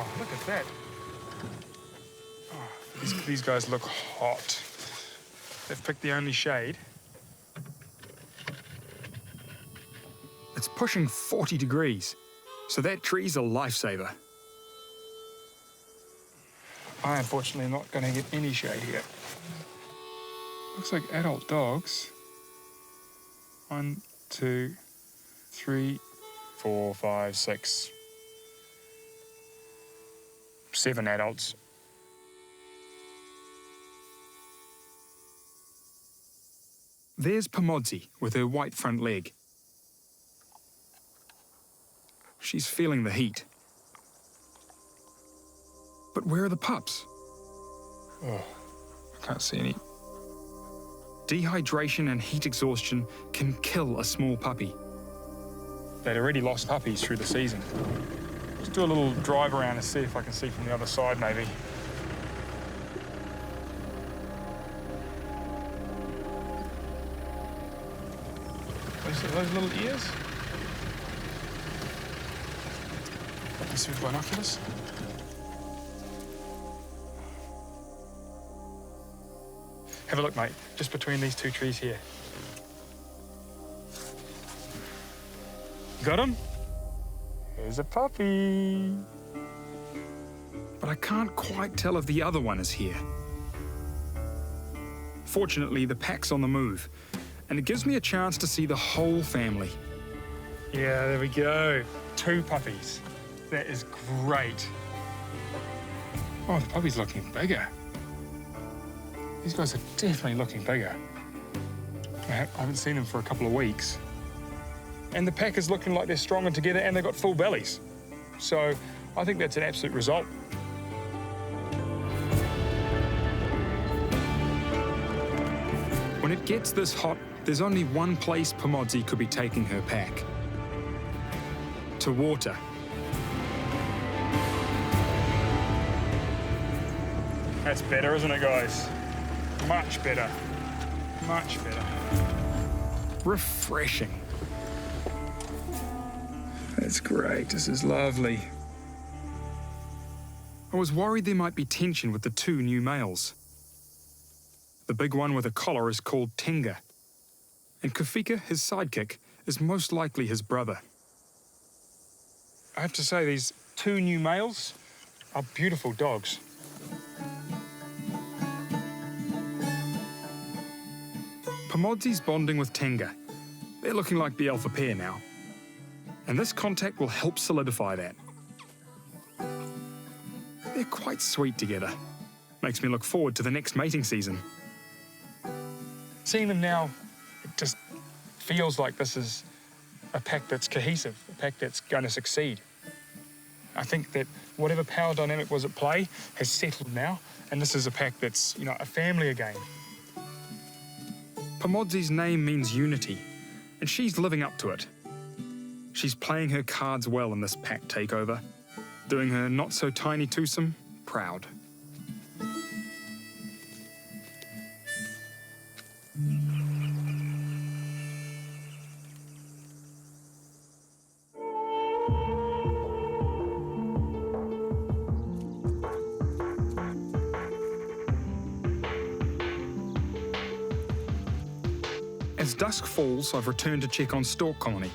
Oh, look at that. Oh, these guys look hot. They've picked the only shade. It's pushing 40 degrees, so that tree's a lifesaver. I unfortunately am not going to get any shade here. Looks like adult dogs. 1, 2, 3, 4, 5, 6, 7 adults. There's Pomodzi with her white front leg. She's feeling the heat. But where are the pups? Oh, I can't see any. Dehydration and heat exhaustion can kill a small puppy. They'd already lost puppies through the season. Let's do a little drive around and see if I can see from the other side, maybe. Those little ears? Let me see with binoculars. Have a look, mate, just between these two trees here. Got him? Here's a puppy. But I can't quite tell if the other one is here. Fortunately, the pack's on the move, and it gives me a chance to see the whole family. Yeah, there we go. 2 puppies. That is great. Oh, the puppy's looking bigger. These guys are definitely looking bigger. I haven't seen them for a couple of weeks. And the pack is looking like they're stronger together and they've got full bellies. So I think that's an absolute result. When it gets this hot, there's only one place Pomodzi could be taking her pack. To water. That's better, isn't it, guys? Much better. Much better. Refreshing. That's great. This is lovely. I was worried there might be tension with the 2 new males. The big one with a collar is called Tenga, and Kafika, his sidekick, is most likely his brother. I have to say, these 2 new males are beautiful dogs. Pomodzi's bonding with Tenga. They're looking like the alpha pair now. And this contact will help solidify that. They're quite sweet together. Makes me look forward to the next mating season. Seeing them now, it just feels like this is a pack that's cohesive, a pack that's going to succeed. I think that whatever power dynamic was at play has settled now, and this is a pack that's, a family again. Pomodzi's name means unity, and she's living up to it. She's playing her cards well in this pack takeover, doing her not-so-tiny twosome proud. As dusk falls, I've returned to check on Stork Colony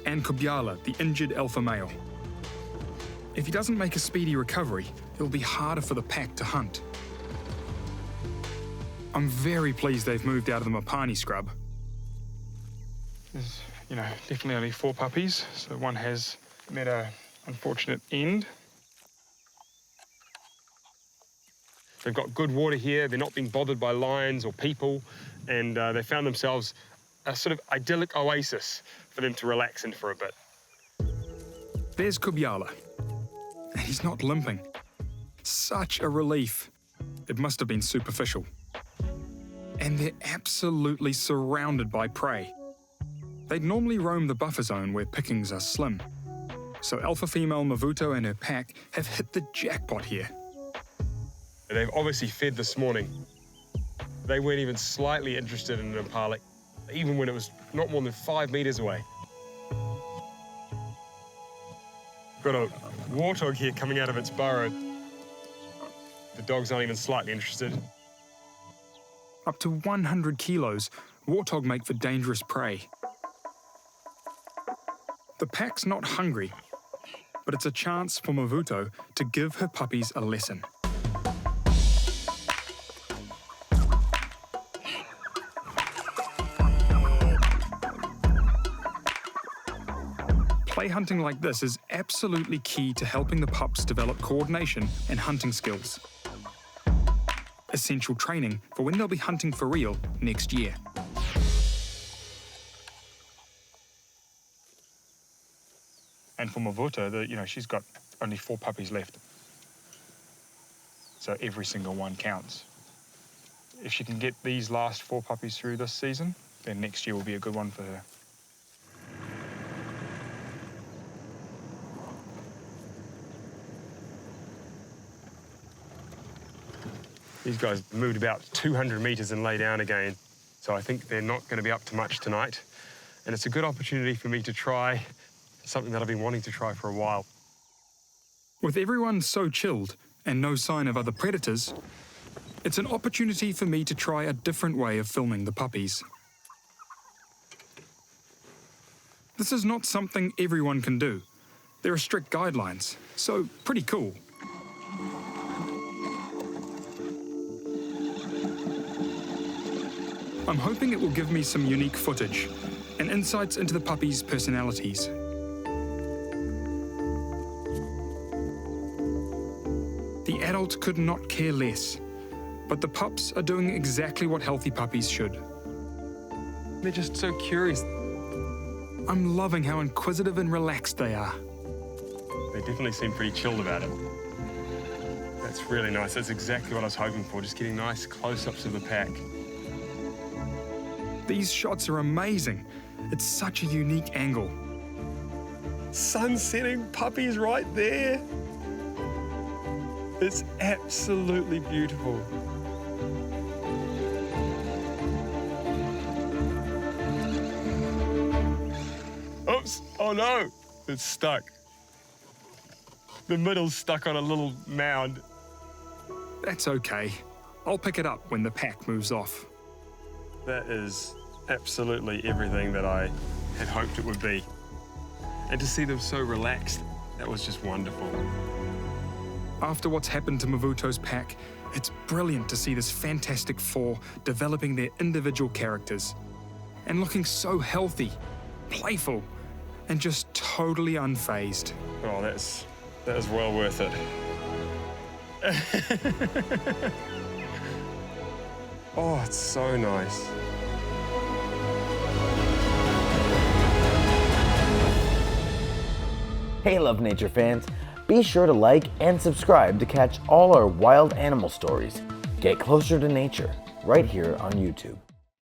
and Kubyala, the injured alpha male. If he doesn't make a speedy recovery, it'll be harder for the pack to hunt. I'm very pleased they've moved out of the Mapani scrub. There's, definitely only 4 puppies, so one has met an unfortunate end. They've got good water here, they're not being bothered by lions or people, and they found themselves a sort of idyllic oasis for them to relax in for a bit. There's Kubyala, and he's not limping. Such a relief. It must have been superficial. And they're absolutely surrounded by prey. They'd normally roam the buffer zone where pickings are slim. So alpha female Mavuto and her pack have hit the jackpot here. They've obviously fed this morning. They weren't even slightly interested in an impala, even when it was not more than 5 meters away. Got a warthog here coming out of its burrow. The dog's not even slightly interested. Up to 100 kilos, warthog make for dangerous prey. The pack's not hungry, but it's a chance for Mavuto to give her puppies a lesson. Play hunting like this is absolutely key to helping the pups develop coordination and hunting skills. Essential training for when they'll be hunting for real next year. And for Mavuto, she's got only 4 puppies left. So every single one counts. If she can get these last 4 puppies through this season, then next year will be a good one for her. These guys moved about 200 meters and lay down again. So I think they're not going to be up to much tonight. And it's a good opportunity for me to try something that I've been wanting to try for a while. With everyone so chilled and no sign of other predators, it's an opportunity for me to try a different way of filming the puppies. This is not something everyone can do. There are strict guidelines, so pretty cool. I'm hoping it will give me some unique footage and insights into the puppies' personalities. The adult could not care less, but the pups are doing exactly what healthy puppies should. They're just so curious. I'm loving how inquisitive and relaxed they are. They definitely seem pretty chilled about it. That's really nice. That's exactly what I was hoping for, just getting nice close-ups of the pack. These shots are amazing. It's such a unique angle. Sun-setting puppies right there. It's absolutely beautiful. Oops, oh no, it's stuck. The middle's stuck on a little mound. That's okay. I'll pick it up when the pack moves off. That is absolutely everything that I had hoped it would be. And to see them so relaxed, that was just wonderful. After what's happened to Mavuto's pack, it's brilliant to see this fantastic 4 developing their individual characters and looking so healthy, playful, and just totally unfazed. Oh, that is well worth it. Oh, it's so nice. Hey Love Nature fans, be sure to like and subscribe to catch all our wild animal stories. Get closer to nature right here on YouTube.